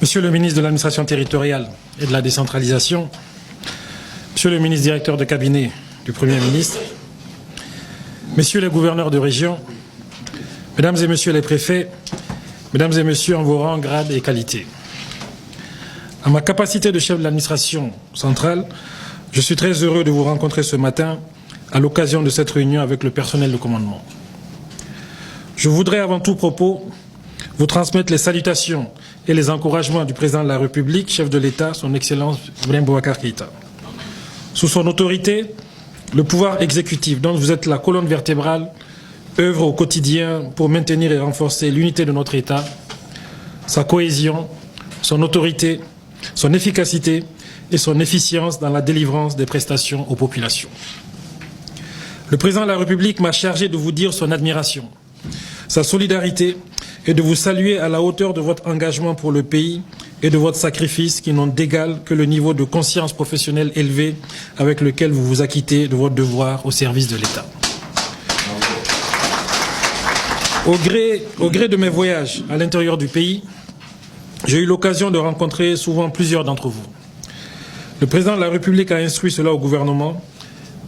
Monsieur le ministre de l'Administration territoriale et de la décentralisation, Monsieur le ministre directeur de cabinet du Premier ministre, Messieurs les gouverneurs de région, Mesdames et Messieurs les préfets, Mesdames et Messieurs en vos rangs, grades et qualités. À ma capacité de chef de l'administration centrale, je suis très heureux de vous rencontrer ce matin à l'occasion de cette réunion avec le personnel de commandement. Je voudrais avant tout propos vous transmettre les salutations et les encouragements du président de la République, chef de l'État, son Excellence Ibrahim Boubacar Keïta. Sous son autorité, le pouvoir exécutif, dont vous êtes la colonne vertébrale, œuvre au quotidien pour maintenir et renforcer l'unité de notre État, sa cohésion, son autorité, son efficacité et son efficience dans la délivrance des prestations aux populations. Le président de la République m'a chargé de vous dire son admiration, sa solidarité et de vous saluer à la hauteur de votre engagement pour le pays et de votre sacrifice qui n'ont d'égal que le niveau de conscience professionnelle élevé avec lequel vous vous acquittez de votre devoir au service de l'État. Au gré de mes voyages à l'intérieur du pays, j'ai eu l'occasion de rencontrer souvent plusieurs d'entre vous. Le président de la République a instruit cela au gouvernement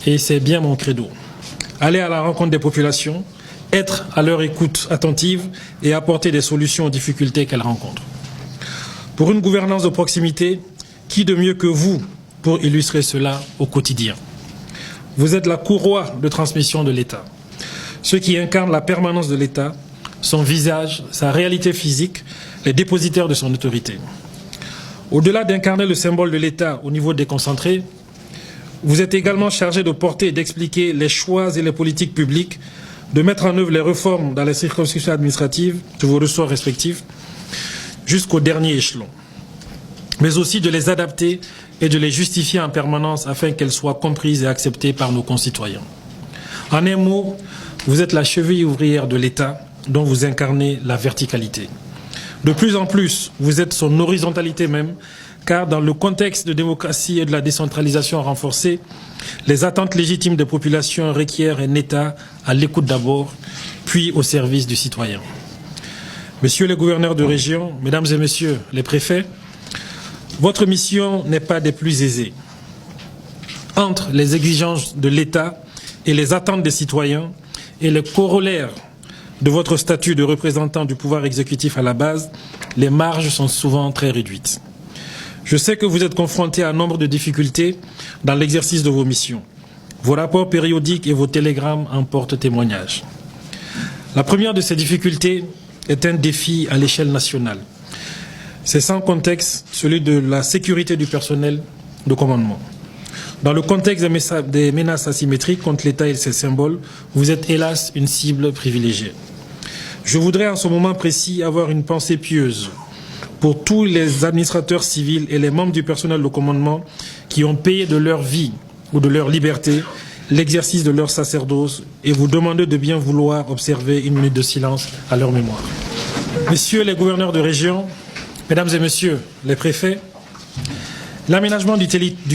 et c'est bien mon credo. Aller à la rencontre des populations, être à leur écoute attentive et apporter des solutions aux difficultés qu'elles rencontrent. Pour une gouvernance de proximité, qui de mieux que vous pour illustrer cela au quotidien? Vous êtes la courroie de transmission de l'État, ceux qui incarnent la permanence de l'État, son visage, sa réalité physique, les dépositaires de son autorité. Au-delà d'incarner le symbole de l'État au niveau déconcentré, vous êtes également chargé de porter et d'expliquer les choix et les politiques publiques, de mettre en œuvre les réformes dans les circonscriptions administratives de vos ressorts respectifs jusqu'au dernier échelon, mais aussi de les adapter et de les justifier en permanence afin qu'elles soient comprises et acceptées par nos concitoyens. En un mot, vous êtes la cheville ouvrière de l'État dont vous incarnez la verticalité. De plus en plus, vous êtes son horizontalité même, car dans le contexte de démocratie et de la décentralisation renforcée, les attentes légitimes des populations requièrent un État à l'écoute d'abord, puis au service du citoyen. Messieurs les gouverneurs de région, Mesdames et Messieurs les préfets, votre mission n'est pas des plus aisées. Entre les exigences de l'État et les attentes des citoyens et les corollaires de votre statut de représentant du pouvoir exécutif à la base, les marges sont souvent très réduites. Je sais que vous êtes confrontés à un nombre de difficultés dans l'exercice de vos missions. Vos rapports périodiques et vos télégrammes en portent témoignage. La première de ces difficultés est un défi à l'échelle nationale. C'est sans contexte celui de la sécurité du personnel de commandement. Dans le contexte des menaces asymétriques contre l'État et ses symboles, vous êtes hélas une cible privilégiée. Je voudrais en ce moment précis avoir une pensée pieuse pour tous les administrateurs civils et les membres du personnel de commandement qui ont payé de leur vie ou de leur liberté l'exercice de leur sacerdoce et vous demander de bien vouloir observer une minute de silence à leur mémoire. Messieurs les gouverneurs de région, Mesdames et Messieurs les préfets, l'aménagement du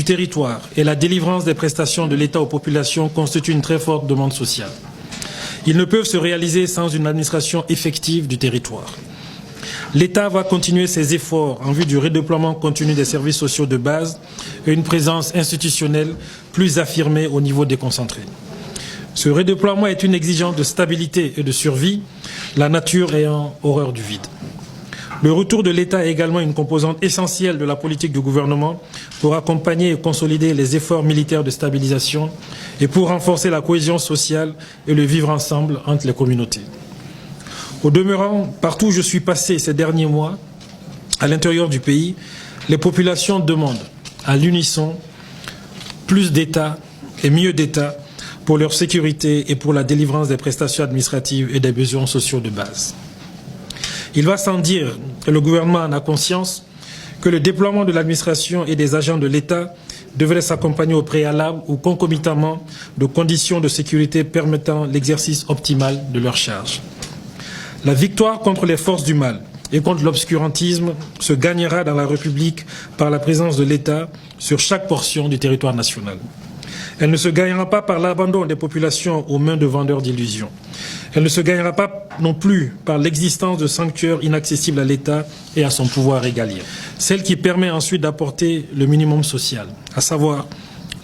territoire et la délivrance des prestations de l'État aux populations constituent une très forte demande sociale. Ils ne peuvent se réaliser sans une administration effective du territoire. L'État va continuer ses efforts en vue du redéploiement continu des services sociaux de base et une présence institutionnelle plus affirmée au niveau déconcentré. Ce redéploiement est une exigence de stabilité et de survie, la nature ayant horreur du vide. Le retour de l'État est également une composante essentielle de la politique du gouvernement pour accompagner et consolider les efforts militaires de stabilisation et pour renforcer la cohésion sociale et le vivre ensemble entre les communautés. Au demeurant, partout où je suis passé ces derniers mois, à l'intérieur du pays, les populations demandent à l'unisson plus d'État et mieux d'État pour leur sécurité et pour la délivrance des prestations administratives et des besoins sociaux de base. Il va sans dire que le gouvernement en a conscience que le déploiement de l'administration et des agents de l'État devrait s'accompagner au préalable ou concomitamment de conditions de sécurité permettant l'exercice optimal de leurs charges. La victoire contre les forces du mal et contre l'obscurantisme se gagnera dans la République par la présence de l'État sur chaque portion du territoire national. Elle ne se gagnera pas par l'abandon des populations aux mains de vendeurs d'illusions. Elle ne se gagnera pas non plus par l'existence de sanctuaires inaccessibles à l'État et à son pouvoir régalien. Celle qui permet ensuite d'apporter le minimum social, à savoir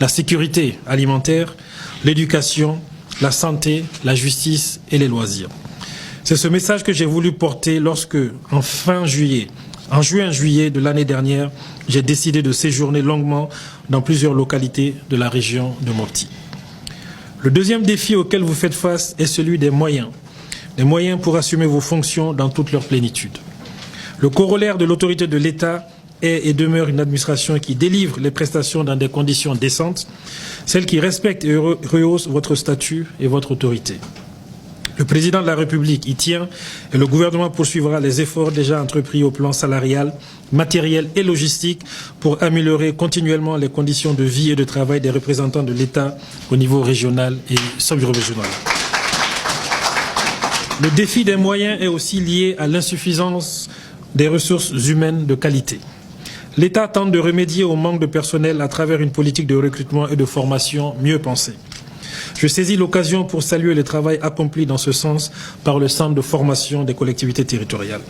la sécurité alimentaire, l'éducation, la santé, la justice et les loisirs. C'est ce message que j'ai voulu porter lorsque, en juin-juillet de l'année dernière, j'ai décidé de séjourner longuement dans plusieurs localités de la région de Mopti. Le deuxième défi auquel vous faites face est celui des moyens pour assumer vos fonctions dans toute leur plénitude. Le corollaire de l'autorité de l'État est et demeure une administration qui délivre les prestations dans des conditions décentes, celle qui respecte et rehausse votre statut et votre autorité. Le président de la République y tient et le gouvernement poursuivra les efforts déjà entrepris au plan salarial, matériel et logistique pour améliorer continuellement les conditions de vie et de travail des représentants de l'État au niveau régional et sub-régional. Le défi des moyens est aussi lié à l'insuffisance des ressources humaines de qualité. L'État tente de remédier au manque de personnel à travers une politique de recrutement et de formation mieux pensée. Je saisis l'occasion pour saluer le travail accompli dans ce sens par le Centre de formation des collectivités territoriales.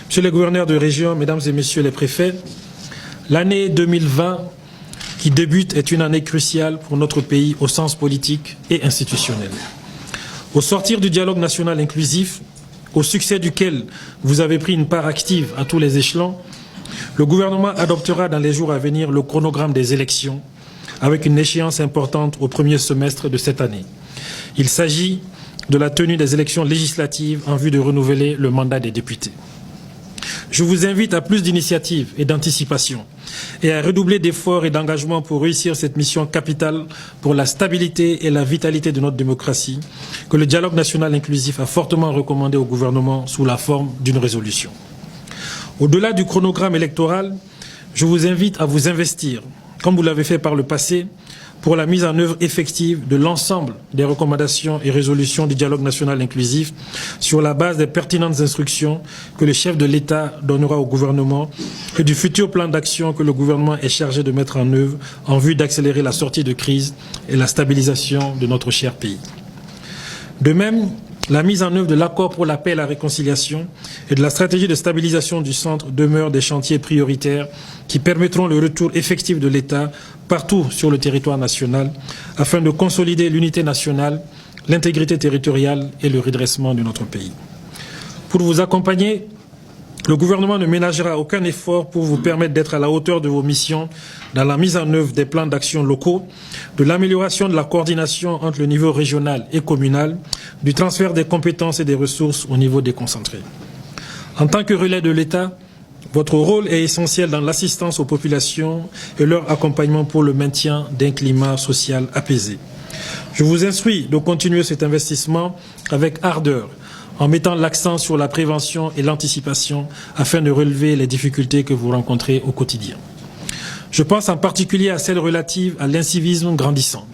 Monsieur le gouverneur de région, mesdames et messieurs les préfets, l'année 2020 qui débute est une année cruciale pour notre pays au sens politique et institutionnel. Au sortir du dialogue national inclusif, au succès duquel vous avez pris une part active à tous les échelons, le gouvernement adoptera dans les jours à venir le chronogramme des élections avec une échéance importante au premier semestre de cette année. Il s'agit de la tenue des élections législatives en vue de renouveler le mandat des députés. Je vous invite à plus d'initiatives et d'anticipation et à redoubler d'efforts et d'engagement pour réussir cette mission capitale pour la stabilité et la vitalité de notre démocratie que le dialogue national inclusif a fortement recommandé au gouvernement sous la forme d'une résolution. Au-delà du chronogramme électoral, je vous invite à vous investir, comme vous l'avez fait par le passé, pour la mise en œuvre effective de l'ensemble des recommandations et résolutions du dialogue national inclusif sur la base des pertinentes instructions que le chef de l'État donnera au gouvernement et du futur plan d'action que le gouvernement est chargé de mettre en œuvre en vue d'accélérer la sortie de crise et la stabilisation de notre cher pays. De même, la mise en œuvre de l'accord pour la paix et la réconciliation et de la stratégie de stabilisation du centre demeurent des chantiers prioritaires qui permettront le retour effectif de l'État partout sur le territoire national afin de consolider l'unité nationale, l'intégrité territoriale et le redressement de notre pays. Pour vous accompagner, le gouvernement ne ménagera aucun effort pour vous permettre d'être à la hauteur de vos missions dans la mise en œuvre des plans d'action locaux, de l'amélioration de la coordination entre le niveau régional et communal, du transfert des compétences et des ressources au niveau déconcentré. En tant que relais de l'État, votre rôle est essentiel dans l'assistance aux populations et leur accompagnement pour le maintien d'un climat social apaisé. Je vous instruis de continuer cet investissement avec ardeur, en mettant l'accent sur la prévention et l'anticipation afin de relever les difficultés que vous rencontrez au quotidien. Je pense en particulier à celles relatives à l'incivisme grandissant,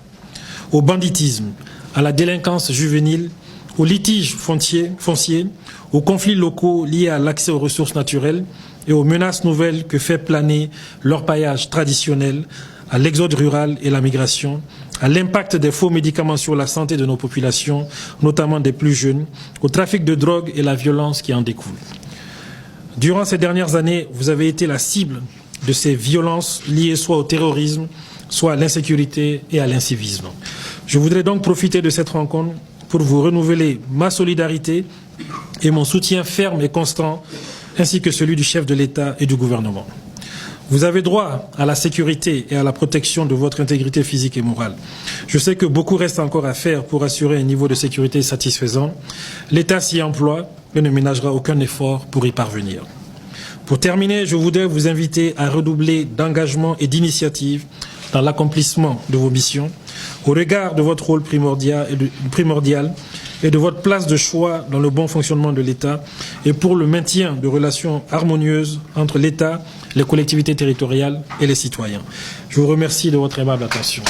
au banditisme, à la délinquance juvénile, aux litiges fonciers, aux conflits locaux liés à l'accès aux ressources naturelles et aux menaces nouvelles que fait planer l'orpaillage traditionnel, à l'exode rural et la migration, à l'impact des faux médicaments sur la santé de nos populations, notamment des plus jeunes, au trafic de drogue et la violence qui en découle. Durant ces dernières années, vous avez été la cible de ces violences liées soit au terrorisme, soit à l'insécurité et à l'incivisme. Je voudrais donc profiter de cette rencontre pour vous renouveler ma solidarité et mon soutien ferme et constant, ainsi que celui du chef de l'État et du gouvernement. Vous avez droit à la sécurité et à la protection de votre intégrité physique et morale. Je sais que beaucoup reste encore à faire pour assurer un niveau de sécurité satisfaisant. L'État s'y emploie et ne ménagera aucun effort pour y parvenir. Pour terminer, je voudrais vous inviter à redoubler d'engagement et d'initiative dans l'accomplissement de vos missions, au regard de votre rôle primordial et de votre place de choix dans le bon fonctionnement de l'État et pour le maintien de relations harmonieuses entre l'État, les collectivités territoriales et les citoyens. Je vous remercie de votre aimable attention.